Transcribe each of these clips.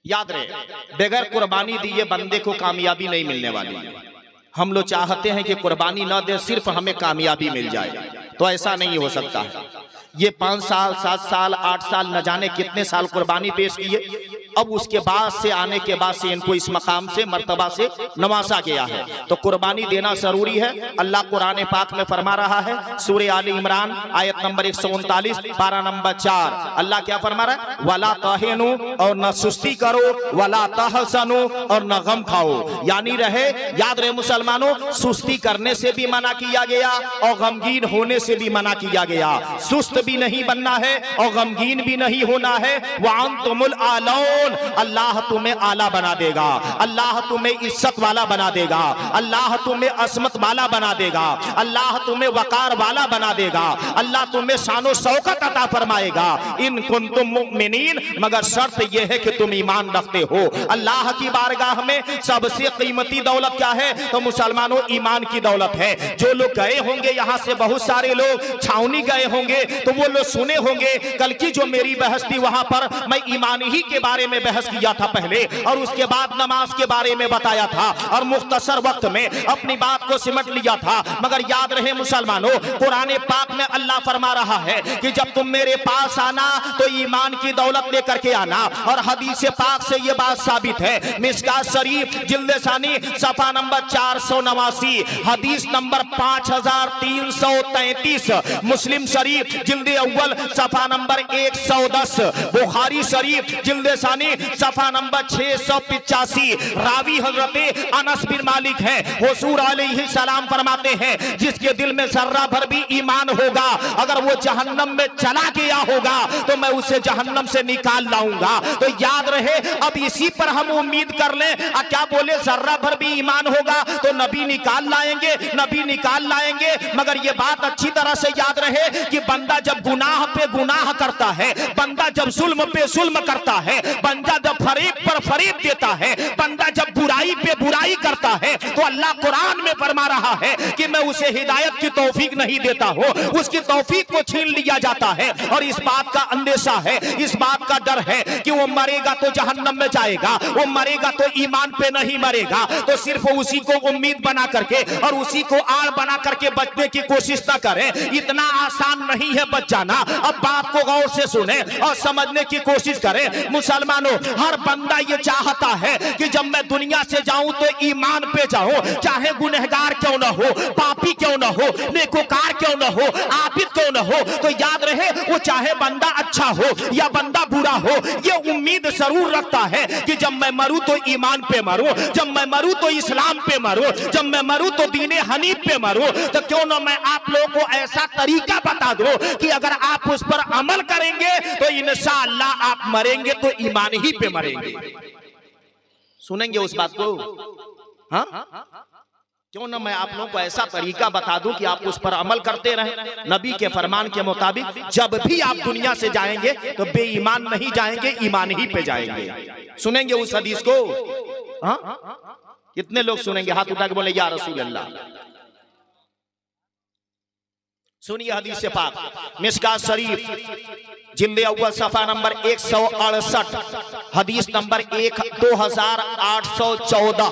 याद रहे, बगैर कुर्बानी दिए बंदे को कामयाबी नहीं मिलने वाली। हम लोग चाहते हैं कि कुर्बानी ना दे, सिर्फ हमें कामयाबी मिल जाए, तो ऐसा नहीं हो सकता है। ये 5 साल 7 साल 8 साल न जाने कितने साल कुर्बानी पेश किए, अब उसके बाद से आने के बाद से इनको इस मकाम से मर्तबा से नवाजा गया है। तो कुर्बानी देना जरूरी है। अल्लाह कुरान पाक में फरमा रहा है, सूरह आले इमरान आयत नंबर 139 पारा नंबर 4, अल्लाह क्या फरमा रहा है, वला तहनु, और न सुस्ती करो, वला तहसनु, और न गम खाओ। यानी रहे, याद रहे मुसलमानों, सुस्ती करने से भी मना किया गया और गमगीन होने से भी मना किया गया। सुस्त भी नहीं बनना है और गमगीन भी नहीं होना है। वअंतुमुल आलौन, अल्लाह तुम्हें आला बना देगा, अल्लाह तुम्हें इज्जत वाला बना देगा, अल्लाह तुम्हें असमत वाला बना देगा, अल्लाह तुम्हें वकार वाला बना देगा, अल्लाह तुम्हें शानो शौकत अता फरमाएगा। इन कुंतुम मुमिनीन, मगर शर्त यह है कि तुम ईमान रखते हो। अल्लाह की बारगाह में सबसे कीमती दौलत क्या है? तो मुसलमानों, ईमान की दौलत है। जो लोग गए होंगे यहाँ से, बहुत सारे लोग छावनी गए होंगे, तो वो लोग सुने होंगे कल की जो मेरी बहस थी, वहां पर मैं ईमान ही के बारे में बहस किया था पहले, और उसके बाद नमाज के बारे में बताया था, और मुख्तसर वक्त में अपनी बात को सिमट लिया था। मगर याद रहे मुसलमानों, कुरान पाक में अल्लाह फरमा रहा है कि जब तुम मेरे पास आना तो ईमान की दौलत लेकर के आना। और हदीस पाक से यह बात साबित है। मिशकात शरीफ जिल्द सानी सफा नंबर 489, हदीस नंबर 5333, मुस्लिम शरीफ जिल्द अव्वल सफा नंबर 110, बुखारी शरीफ जिल्द सानी सफा नंबर 685, रावी हजरत अनस बिन मालिक है। हुजूर अलैहि सलाम फरमाते हैं, जिसके दिल में जर्रा भर भी ईमान होगा, अगर वो जहन्नम में चला गया होगा तो मैं उसे जहन्नम से निकाल लाऊंगा। तो याद रहे, अब इसी पर हम उम्मीद कर लें। क्या बोले, जर्रा भर भी ईमान होगा तो नबी निकाल लाएंगे, नबी निकाल लाएंगे। मगर ये बात अच्छी तरह से याद रहे कि बंदा जब गुनाह पे गुनाह करता है, बंदा जब जुल्म पे जुल्म करता है, बंदा जब फरीब पर फरीब देता है, बंदा जब बुराई पे बुराई करता है, तो अल्लाह कुरान में फरमा रहा है कि मैं उसे हिदायत की तौफीक नहीं देता हूं, उसकी तौफीक को छीन लिया जाता है। और इस बात का अंदेशा है, इस बात का डर है कि वो मरेगा तो जहन्नम में जाएगा, वो मरेगा तो ईमान पे नहीं मरेगा। तो सिर्फ उसी को उम्मीद बना करके और उसी को आड़ बना करके बचने की कोशिश न करें। इतना आसान नहीं है बच जाना। अब बात को गौर से सुने और समझने की कोशिश करें। मुसलमानों, हर बंदा ये चाहता है कि जब मैं दुनिया से जाऊं तो ईमान पे जाऊं, चाहे गुनहगार क्यों ना हो, पापी क्यों ना हो, नेकोकार क्यों ना हो, आबिद क्यों ना हो। तो याद रहे, वो चाहे बंदा अच्छा हो या बंदा बुरा हो, ये उम्मीद जरूर रखता है कि जब मैं मरूं तो ईमान पे मरूं, जब मैं मरूं तो इस्लाम पे मरूं, जब मैं मरूं तो दीने हनीफ पे मरूं। तो क्यों ना मैं आप लोगों को ऐसा तरीका बता दूं कि अगर आप उस पर अमल करेंगे तो इंशाअल्लाह आप मरेंगे तो ईमान ही पे मरेंगे। सुनेंगे उस बात को? हाँ, क्यों ना मैं आप लोगों को ऐसा तरीका बता दूं कि आप उस पर अमल करते रहें। नबी के फरमान के मुताबिक जब भी आप दुनिया से जाएंगे तो बेईमान नहीं जाएंगे, ईमान ही पे जाएंगे। सुनेंगे उस हदीस को? हाँ, कितने लोग सुनेंगे? हाथ उठा के बोले या रसूल अल्लाह। सुनिए हदीस से पाक, मिशकात शरीफ जिल्द अव्वल सफा नंबर 168, हदीस नंबर 2814।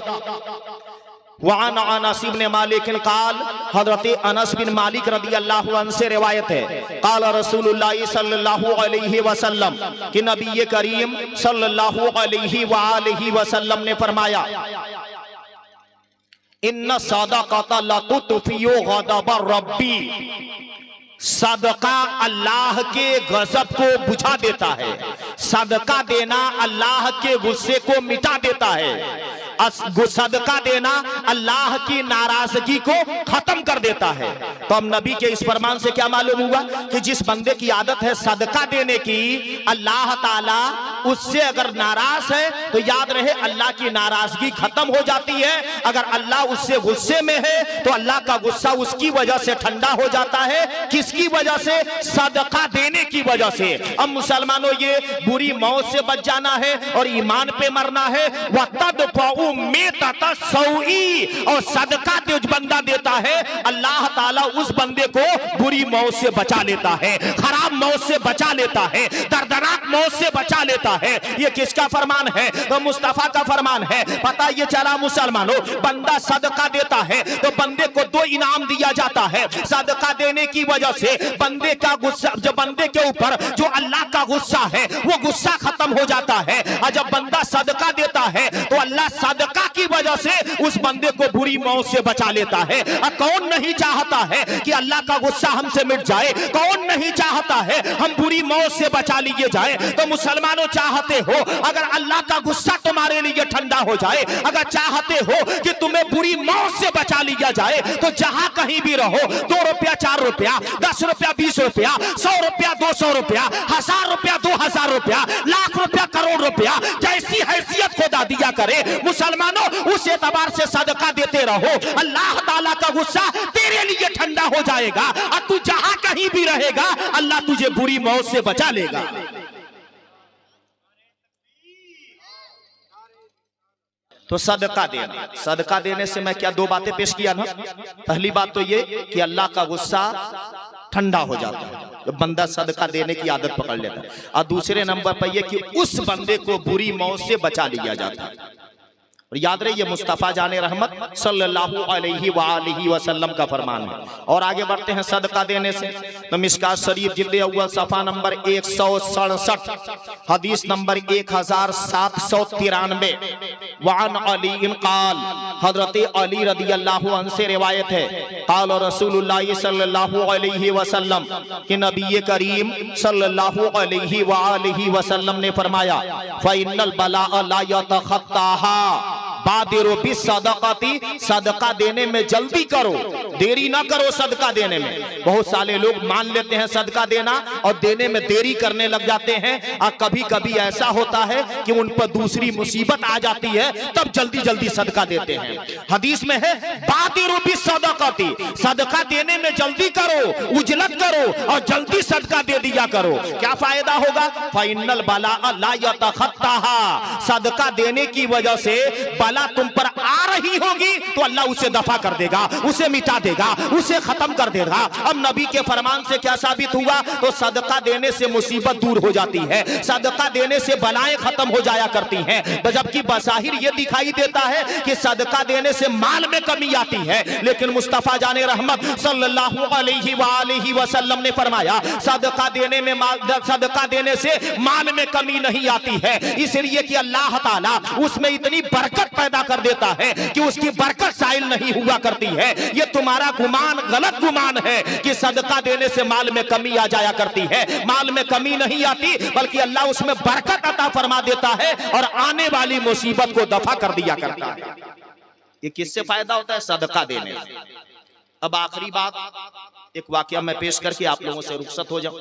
वअन अनस बिन मालिक क़ाल, हज़रत अनस बिन मालिक रदी अल्लाहु अन्हु से रिवायत है, क़ाल रसूलुल्लाह सल्लल्लाहु अलैहि वसल्लम, कि नबी करीम सल्लल्लाहु अलैहि वसल्लम ने फरमाया, इन्ना सदक़ता लतुत्फ़िउ ग़ज़ब रब्बी, सदका अल्लाह के गजब को बुझा देता है। सदका देना अल्लाह के गुस्से को मिटा देता है। सदका देना अल्लाह की नाराजगी को खत्म कर देता है। तो हम नबी के इस फरमान से क्या मालूम हुआ कि जिस बंदे की आदत है सदका देने की, अल्लाह ताला उससे अगर नाराज है तो याद रहे अल्लाह की नाराजगी खत्म हो जाती है। अगर अल्लाह उससे गुस्से में है तो अल्लाह का गुस्सा उसकी वजह से ठंडा हो जाता है। किसकी वजह से? सदका देने की वजह से। अब मुसलमानों, ये बुरी मौत से बच जाना है और ईमान पे मरना है। वतदफउ सौई, और सदका जो बंदा देता है अल्लाह ताला उस बंदे को बुरी मौत से बचा लेता है, खराब मौत से बचा लेता है, दर्दनाक मौत से बचा लेता है। ये किसका फरमान है? तो मुस्तफा का फरमान है। पता ये चला मुसलमानों, बंदा सदका देता है तो बंदे को 2 इनाम दिया जाता है। सदका देने की वजह से बंदे का गुस्सा, जो बंदे के ऊपर जो अल्लाह का गुस्सा है वो गुस्सा खत्म हो जाता है। और जब बंदा सदका देता है तो अल्लाह सदका की वजह से उस बंदे को बुरी मौत से बचा लेता है। और कौन नहीं चाहता है कि अल्लाह का गुस्सा हमसे मिट जाए? कौन नहीं चाहता है हम बुरी मौत से बचा लिए जाए? तो मुसलमानों, चाहते हो अगर अल्लाह का गुस्सा तुम्हारे लिए ठंडा हो जाए, अगर चाहते हो कि तुम्हें बुरी मौत से बचा लिया जाए, तो जहां कहीं भी रहो, 2 रुपया 4 रुपया 10 रुपया 20 रुपया 100 रुपया 200 रुपया 1000 रुपया 2000 रुपया लाख रुपया करोड़ रुपया, जैसी हैसियत खुदा दिया करे, मुसलमानों उस एतबार से सदका देते रहो। अल्लाह ताला का गुस्सा तेरे लिए ठंडा हो जाएगा और तू जहां कहीं भी रहेगा अल्लाह तुझे बुरी मौत से बचा लेगा। तो सदका देना, सदका देने से मैं क्या 2 बातें पेश किया ना। पहली बात तो ये कि अल्लाह का गुस्सा ठंडा हो जाता है जब बंदा सदका देने की आदत पकड़ लेता है, और दूसरे नंबर पर यह कि उस बंदे को बुरी मौत से बचा लिया जाता है। और याद रहे ये मुस्तफ़ा जाने रहमत सल्लल्लाहु अलैहि वसल्लम का फरमान है। और आगे बढ़ते हैं सदका देने से, तो मिशकात शरीफ जिल्द अव्वल सफ़ा नंबर 167 हदीस नंबर 1793 वान अली क़ाल, हज़रत अली रदी अल्लाहु अन्हु से रिवायत है, क़ाल रसूलुल्लाह सल्लल्लाहु अलैहि वसल्लम कि नबी करीम सल्लल्लाहु अलैहि वसल्लम ने फरमाया, फ़इन्नल बलाअ ला यतख़त्ताहा बादिरो बिस्सदक़ती, सदका देने में जल्दी करो, देरी ना करो सदका देने में। बहुत सारे लोग मान लेते हैं सदका देना और देने में देरी करने लग जाते हैं, और कभी कभी ऐसा होता है कि उन पर दूसरी मुसीबत आ जाती है, तब जल्दी जल्दी सदका देते हैं। हदीस में है बादिरो बिस्सदक़ती, सदका देने में जल्दी करो, उजलत करो और जल्दी सदका दे दिया करो। क्या फायदा होगा? फ़इन्नल बलाअ ला यतख़त्ताहा, सदका देने की वजह से बला तुम पर आ रही होगी तो अल्लाह उसे दफा कर देगा, उसे मिटा देगा, उसे खत्म कर देगा। अब नबी के फरमान से क्या साबित हुआ? तो सदका देने से मुसीबत दूर हो जाती है, सदका देने से बलाएं खत्म हो जाया करती हैं। जबकि बज़ाहिर ये दिखाई देता है कि सदका देने से माल में कमी आती है, लेकिन मुस्तफ़ा जाने रहमत सल्लल्लाहु अलैहि वसल्लम ने फरमाया सदका देने में सदका देने से माल में कमी नहीं आती है, इसलिए कि अल्लाह ताला उसमें इतनी बरकत पैदा कर देता है कि उसकी बरकत साइल नहीं हुआ करती है। ये तुम्हारा गुमान गलत गुमान है कि सदका देने से माल में कमी आ जाया करती है। माल में कमी नहीं आती, बल्कि अल्लाह उसमें बरकत अता फरमा देता है और आने वाली मुसीबत को दफा कर दिया करता है। ये किससे फायदा होता है? सदका देने से। अब आखिरी बात, एक वाकया मैं पेश करके आप लोगों से रुखसत हो जाऊं।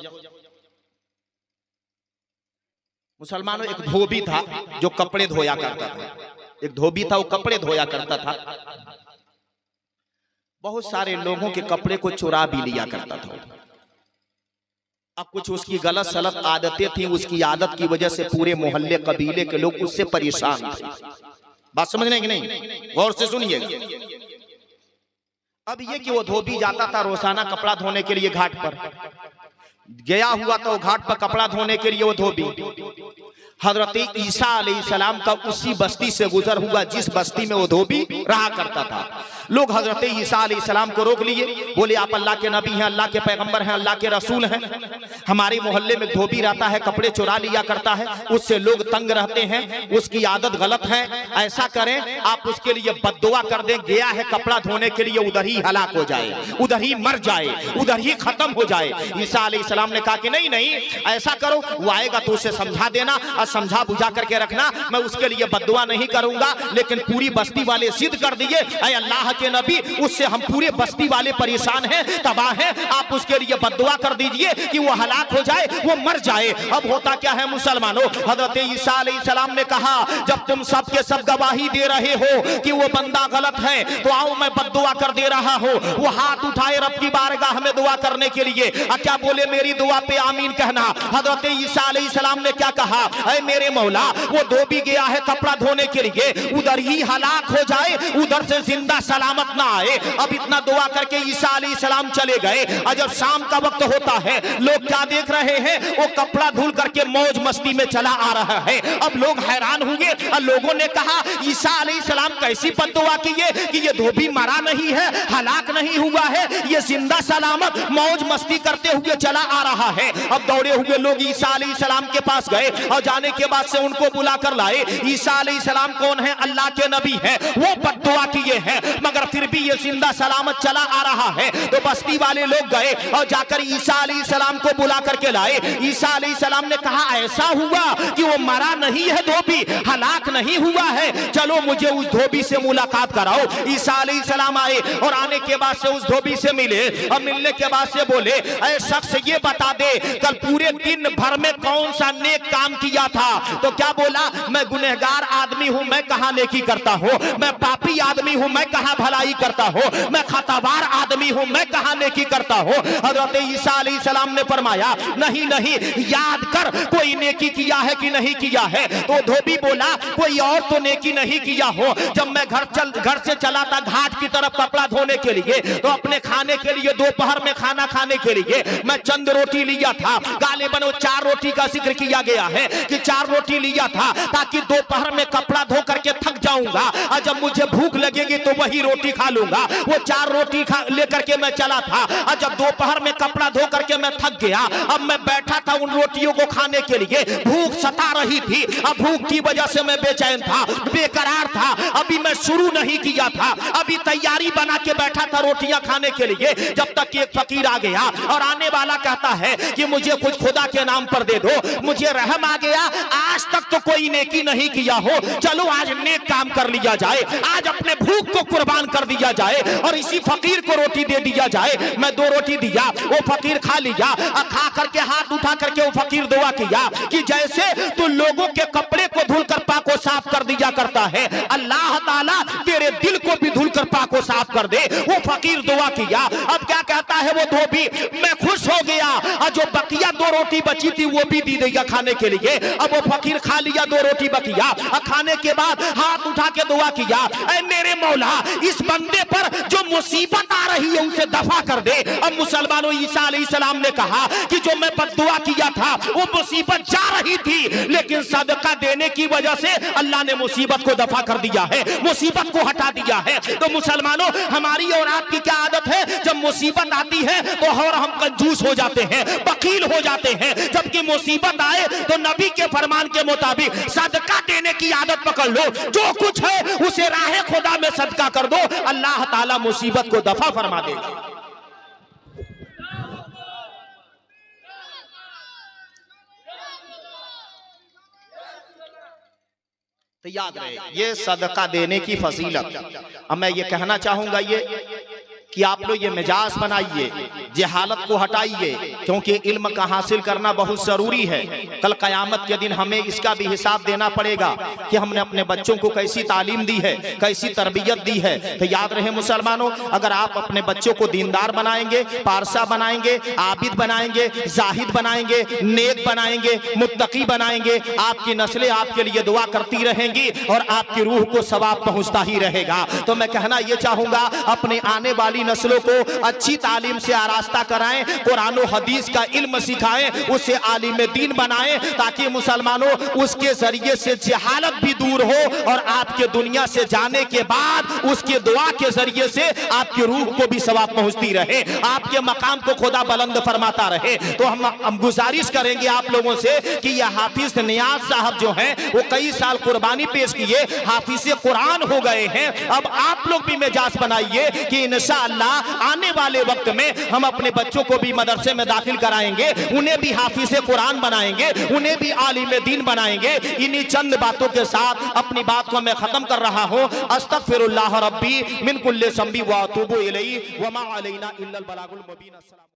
मुसलमानों, एक धोबी था जो कपड़े धोया करता था। एक धोबी था, वो कपड़े धोया करता था। बहुत सारे लोगों के कपड़े को चुरा भी लिया करता था। अब कुछ उसकी गलत सलत आदतें थी, उसकी आदत की वजह से पूरे मोहल्ले कबीले के लोग उससे परेशान थे। बात समझने की नहीं? गौर से सुनिए। अब ये कि वो धोबी जाता था रोजाना कपड़ा धोने के लिए घाट पर, गया हुआ तो घाट पर कपड़ा धोने के लिए वो धोबी हजरत ईसा अलैहिस्सलाम का उसी बस्ती से गुजर हुआ जिस बस्ती में वो धोबी रहा करता था। लोग हजरत ईसा अलैहिस्सलाम को रोक लिए, बोले आप अल्लाह के नबी हैं, अल्लाह के पैगंबर हैं, अल्लाह के रसूल हैं। हमारे मोहल्ले में धोबी रहता है, कपड़े चुरा लिया करता है, उससे लोग तंग रहते हैं, उसकी आदत गलत है। ऐसा करें आप उसके लिए बद्दुआ कर दें, गया है कपड़ा धोने के लिए, उधर ही हलाक हो जाए, उधर ही मर जाए, उधर ही खत्म हो जाए। ईसा अलैहिस्सलाम ने कहा कि नहीं नहीं, ऐसा करो, वो आएगा तो उसे समझा देना और समझा बुझा करके रखना, मैं उसके लिए बद्दुआ नहीं करूंगा। लेकिन पूरी बस्ती वाले जिद कर दिए, ऐ अल्लाह के नबी, उससे हम पूरे बस्ती वाले परेशान हैं, तबाह हैं, आप उसके लिए बद्दुआ कर दीजिए कि वो हलाक हो जाए, वो मर जाए। अब होता क्या है मुसलमानों, हजरत ईसा अलैहिस्सलाम ने कहा जब तुम सब के सब गवाही दे रहे हो कि वो बंदा गलत है, तो आओ मैं बद्दुआ कर दे रहा हूं। वो हाथ उठाए रब की बारगाह में दुआ करने के लिए, क्या बोले? मेरी दुआ पे आमीन कहना। हजरत ईसा अलैहिस्सलाम ने क्या कहा? ऐ मेरे मौला वो धोबी गया है कपड़ा धोने के लिए, उधर ही हलाक हो जाए, उधर से जिंदा सलामत ना आए। अब इतना दुआ करके ईसा अलैहिस्सलाम चले गए। और जब शाम का वक्त होता है, लोग क्या देख रहे हैं, वो कपड़ा धुल करके मौज मस्ती में चला आ रहा है। अब लोग हैरान हुए और लोगों ने कहा ईसा अलैहिस्सलाम कैसी बद्दुआ की है कि ये धोबी मरा नहीं है, हलाक नहीं हुआ है, ये जिंदा सलामत मौज मस्ती करते हुए चला आ रहा है। अब दौड़े हुए लोग ईसा अलैहिस्सलाम के पास गए और जाने के बाद से उनको बुला कर लाए। ईसा अलैहिस्सलाम कौन है? अल्लाह के नबी है, वो बद्दुआ किए हैं मगर फिर भी ये जिंदा सलामत चला आ रहा है। तो बस्ती वाले लोग गए और जाकर ईसा अलैहिस्सलाम को बुला करके लाए। ईसा अलैहिस्सलाम ने कहा ऐसा हुआ कि वो मरा नहीं है, धोबी हलाक नहीं हुआ है, चलो मुझे उस धोबी से मुलाकात कराओ। ईसा अलैहिस्सलाम आए और आने के बाद से उस धोबी से मिले और मिलने के बाद से बोले ऐ शख्स ये बता दे कल पूरे दिन भर में कौन सा नेक काम किया था? तो क्या बोला? मैं गुनहगार आदमी हूं, मैं कहां नेकी करता हूं, मैं पापी आदमी हूं, मैं कहां भलाई करता हूं, मैं खतावार आदमी हूं, मैं कहां नेकी करता हूं। हजरत ईसा अलैहिस्सलाम ने फरमाया नहीं नहीं, याद कर कोई नेकी किया है कि नहीं किया है। तो धोबी बोला कोई और तो नेकी नहीं किया हो। जब मैं घर से चला था घाट की तरफ कपड़ा धोने के लिए, तो अपने खाने के लिए दोपहर में खाना खाने के लिए मैं चंद रोटी लिया था। गालिबन वो 4 रोटी का जिक्र किया गया है कि 4 रोटी लिया था ताकि दोपहर में कपड़ा धो करके थक जाऊंगा और जब मुझे भूख लगेगी तो वही रोटी खा लूंगा। वो 4 रोटी लेकर के मैं चला था और जब दोपहर में कपड़ा धो करके मैं थक गया, अब मैं बैठा था उन रोटियों को खाने के लिए, भूख सता रही थी। अब भूख की वजह से मैं बेचैन था, बेकरार था, अभी मैं शुरू नहीं किया था, अभी तैयारी बना के बैठा था रोटियां खाने के लिए, जब तक एक फकीर आ गया और आने वाला कहता है कि मुझे कुछ खुदा के नाम पर दे दो, मुझे रहम आ गया, आज तक तो कोई नेकी नहीं किया हो, चलो आज नेक काम कर लिया जाए, आज अपने भूख को कुर्बान कर दिया जाए और इसी फकीर को रोटी दे दिया जाए। मैं 2 रोटी दिया, वो फकीर खा लिया, खा करके हाथ उठा करके वो फकीर दुआ किया कि जैसे तू लोगों के कपड़े को धुलकर पाको साफ कर दिया करता है, अल्लाह ताला तेरे दिल को भी धुलकर पाको साफ कर दे। वो फकीर दुआ किया। अब क्या कहता है वो धोबी, मैं खुश हो गया और जो बकिया 2 रोटी बची थी वो भी दी दिया खाने के लिए। अब वो फकीर खा लिया, 2 रोटी बकिया, और खाने के बाद हाथ उठा के दुआ किया, ऐ मेरे मौला इस बंदे पर जो मुसीबत आ रही है उसे दफा कर दे। अब मुसलमानों ईसा अलैहिस्सलाम ने कहा कि जो मैं बद्दुआ किया था वो मुसीबत जा रही थी, लेकिन सदका देने की वजह से अल्लाह ने मुसीबत को दफा कर दिया है, मुसीबत को हटा दिया है। तो मुसलमानों हमारी और आपकी क्या आदत है, जब मुसीबत आती है तो और हम कंजूस हो जाते हैं, वकील हो जाते हैं, जबकि मुसीबत आए तो नबी के फरमान के मुताबिक सदका देने की आदत पकड़ लो, जो कुछ है उसे राहे खुदा में सदका कर दो, अल्लाह ताला मुसीबत को दफा फरमा देगा। तो याद रहे ये सदका देने की फजीलत। अब मैं ये कहना चाहूंगा ये कि आप लोग ये मिजाज बनाइए, जहालत को हटाइए, क्योंकि इल्म का हासिल करना बहुत जरूरी है। कल कयामत के दिन हमें इसका भी हिसाब देना पड़ेगा कि हमने अपने बच्चों को कैसी तालीम दी है, कैसी तरबियत दी है। तो याद रहे मुसलमानों, अगर आप अपने बच्चों को दीनदार बनाएंगे, पारसा बनाएंगे, आबिद बनाएंगे, जाहिद बनाएंगे, नेक बनाएंगे, मुत्तकी बनाएंगे, आपकी नस्लें आपके लिए दुआ करती रहेंगी और आपकी रूह को सवाब पहुंचता ही रहेगा। तो मैं कहना यह चाहूंगा अपने आने वाली नस्लों को अच्छी तालीम से आरास्ता कराएं, कुरान और हदीस का इल्म सिखाएं, उसे आलिम दीन बनाएं, ताकि मुसलमानों उसके जरिए से जहालत भी दूर हो और आपके दुनिया से जाने के बाद उसके दुआ के जरिए से आपकी रूह को भी सवाब पहुंचती रहे, आपके मकाम को खुदा बुलंद फरमाता रहे। तो हम गुजारिश करेंगे आप लोगों से कि यह हाफिज नियाज साहब जो हैं वो कई साल कुर्बानी पेश किए, हाफिज कुरान हो गए हैं। अब आप लोग भी मिजाज बनाइए कि इंशाअल्लाह आने वाले वक्त में हम अपने बच्चों को भी मदरसे में दाखिल कराएंगे, उन्हें भी हाफिज कुरान बनाएंगे, उन्हें भी आलिम दीन बनाएंगे। इन्हीं चंद बातों के साथ अपनी बात को मैं खत्म कर रहा हूं। अस्तगफिरुल्लाह रब्बी मिन कुल्ली ज़ंबी व अतूबु इलैहि व मा अलैना इल्लल बलागुल मुबीन।